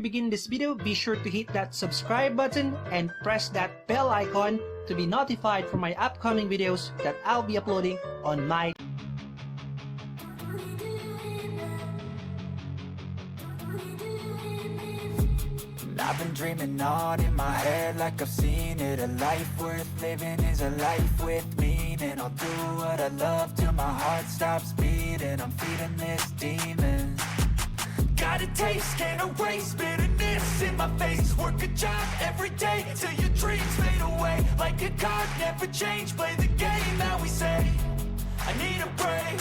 begin this video, be sure to hit that subscribe button and press that bell icon to be notified for my upcoming videos that I'll be uploading on my I've been dreaming on in my head like I've seen it. A life worth living is a life with meaning. I'll do what I love till my heart stops beating. I'm feeding this demon. Got a taste, can't erase bitterness in my face. Work a job every day till your dreams fade away. Like a card, never change, play the game that we say. I need a break.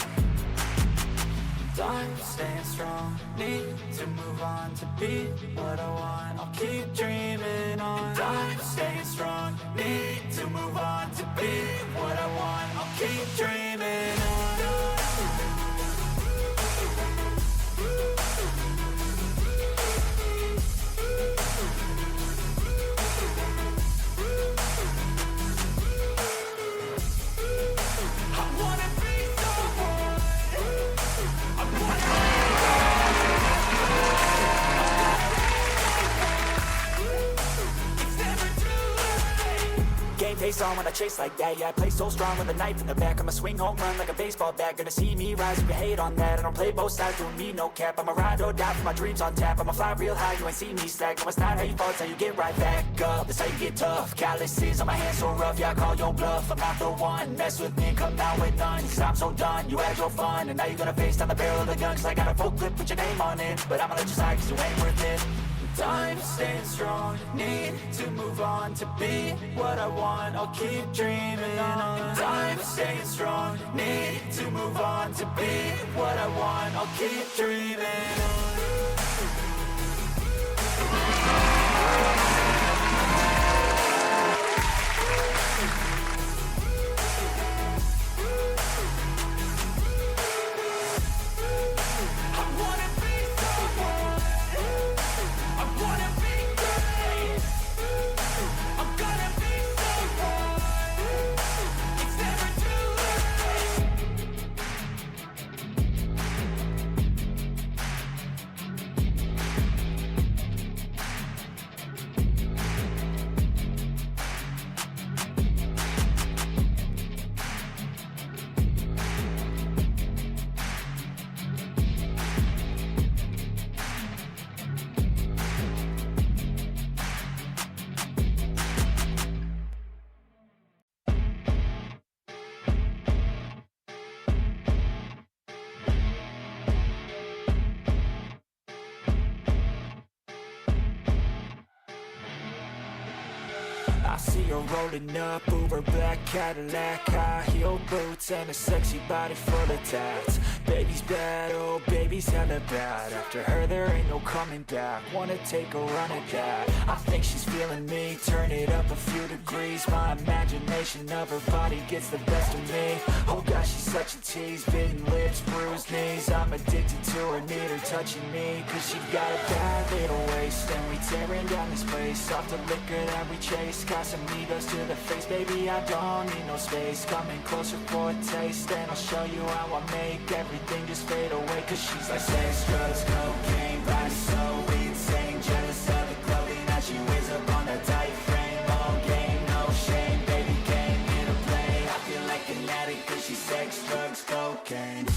I'm staying strong, need to move on to be what I want. I'll keep dreaming on. I'm staying strong, need to move on to be what I want. I'll keep dreaming on. Face on when I chase like that. Yeah, I play so strong with a knife in the back. I'ma swing home run like a baseball bat. Gonna see me rise if you hate on that. I don't play both sides, doing me no cap. I'ma ride or die for my dreams on tap. I'ma fly real high, you ain't see me slack. No, it's not how you fall, it's how you get right back up. That's how you get tough. Calluses on my hands so rough, yeah, I call your bluff. I'm not the one, mess with me and come down with none. Cause I'm so done, you had your fun. And now you're gonna face down the barrel of the gun. Cause I got a full clip, put your name on it. But I'ma let you slide cause you ain't worth it. I'm staying strong, need to move on to be what I want. I'll keep dreaming on. I'm staying strong, need to move on to be what I want. I'll keep dreaming on. I see her rolling up, Uber black Cadillac, high heel boots and a sexy body full of tats. Baby's bad, oh baby's hella bad. After her there ain't no coming back. Wanna take a run at that. I think she's feeling me, turn it up a few degrees. My imagination of her body gets the best of me. Oh gosh, she's such a tease, bitten lips, bruised knees. I'm addicted to her, need her touching me. Cause she got a bad little waist, and we tearing down this place. Off the liquor that we chase, Casamigos to the face, baby, I don't need no space. Coming closer for a taste, and I'll show you how I make everything just fade away. Cause she's like sex, drugs, cocaine, body so insane. Jealous of the clothing that she wears up on a tight frame. All game, no shame, baby came here to play. I feel like an addict cause she's sex, drugs, cocaine.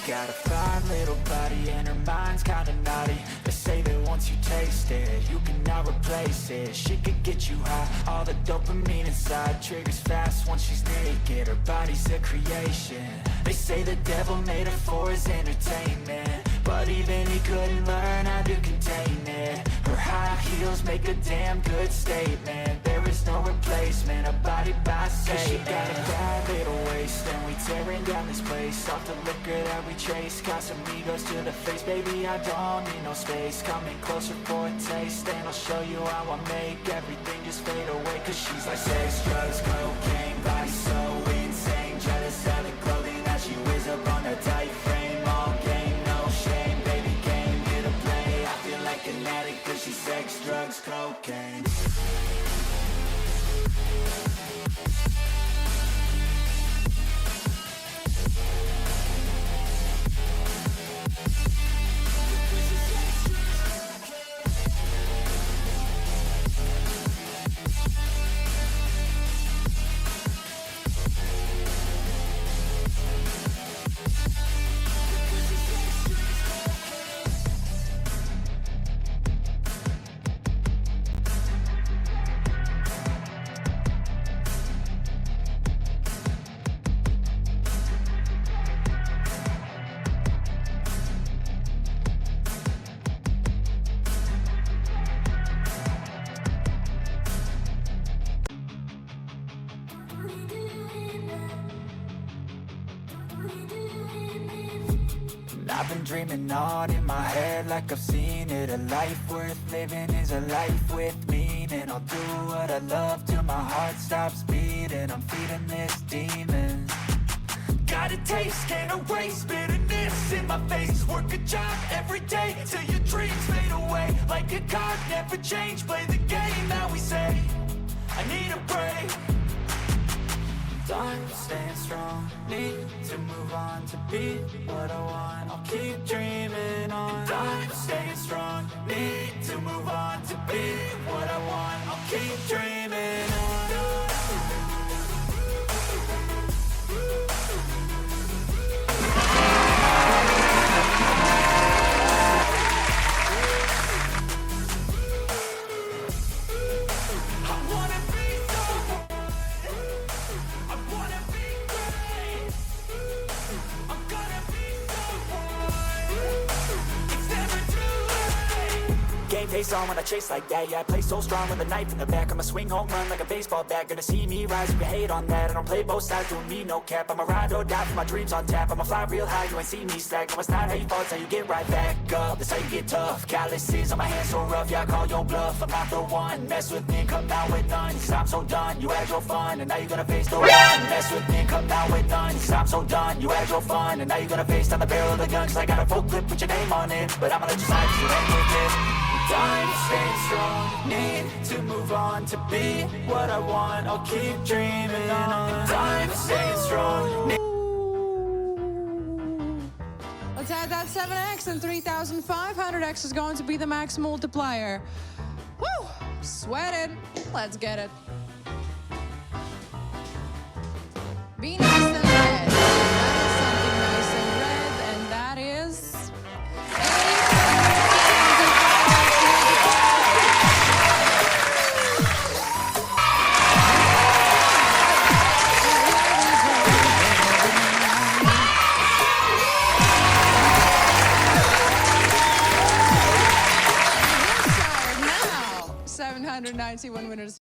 Got a fine little body and her mind's kinda naughty. They say that once you taste it, you cannot replace it. She could get you high, all the dopamine inside triggers fast once she's naked. Her body's a creation. They say the devil made her for his entertainment, but even he couldn't learn how to contain it. Her high heels make a damn good statement. There is no replacement, a body by Satan. She got a bad little waist, and we tearing down this place. Off the liquor that we chase, Casamigos to the face. Baby, I don't need no space. Coming closer for a taste, and I'll show you how I make everything just fade away. Cause she's like sex, drugs, cocaine, body so insane, jealous of the clothing that she wears up on her tight frame. All game, no shame, baby came here to play. I feel like an addict 'cause she's sex, drugs, cocaine. I've been dreaming on in my head like I've seen it. A life worth living is a life with meaning. I'll do what I love till my heart stops beating. I'm feeding this demon. Got a taste, can't erase bitterness in my face. Work a job every day till your dreams fade away. Like a card, never change, play the game that we say. I need a break. I'm staying strong, need to move on to be what I want. I'll keep dreaming on. I'm staying strong, need to move on to be what I want. I'll keep dreaming on. Face on when I chase like that. Yeah, I play so strong with a knife in the back. I'ma swing home run like a baseball bat. Gonna see me rise, you can hate on that. I don't play both sides, doing me no cap. I'ma ride or die for my dreams on tap. I'ma fly real high, you ain't see me slack. No, it's not how you fall, it's how you get right back up. That's how you get tough. Calluses on my hands so rough, yeah, I call your bluff. I'm not the one, mess with me and come down with none. Cause I'm so done, you had your fun, and now you're gonna face the one. Mess with me and come down with none. Cause I'm so done, you had your fun, and now you're gonna face down the barrel of the gun. Cause I got a full clip with your name on it, but I'ma let you slide 'cause you ain't with it. I'm staying strong, need to move on to be what I want. I'll keep dreaming on. I'm staying strong. Let's add that 7x, and 3,500x is going to be the max multiplier. Woo! Sweated. Let's get it. Be nice and red. That is something nice and red, and that is... now, 791 winners.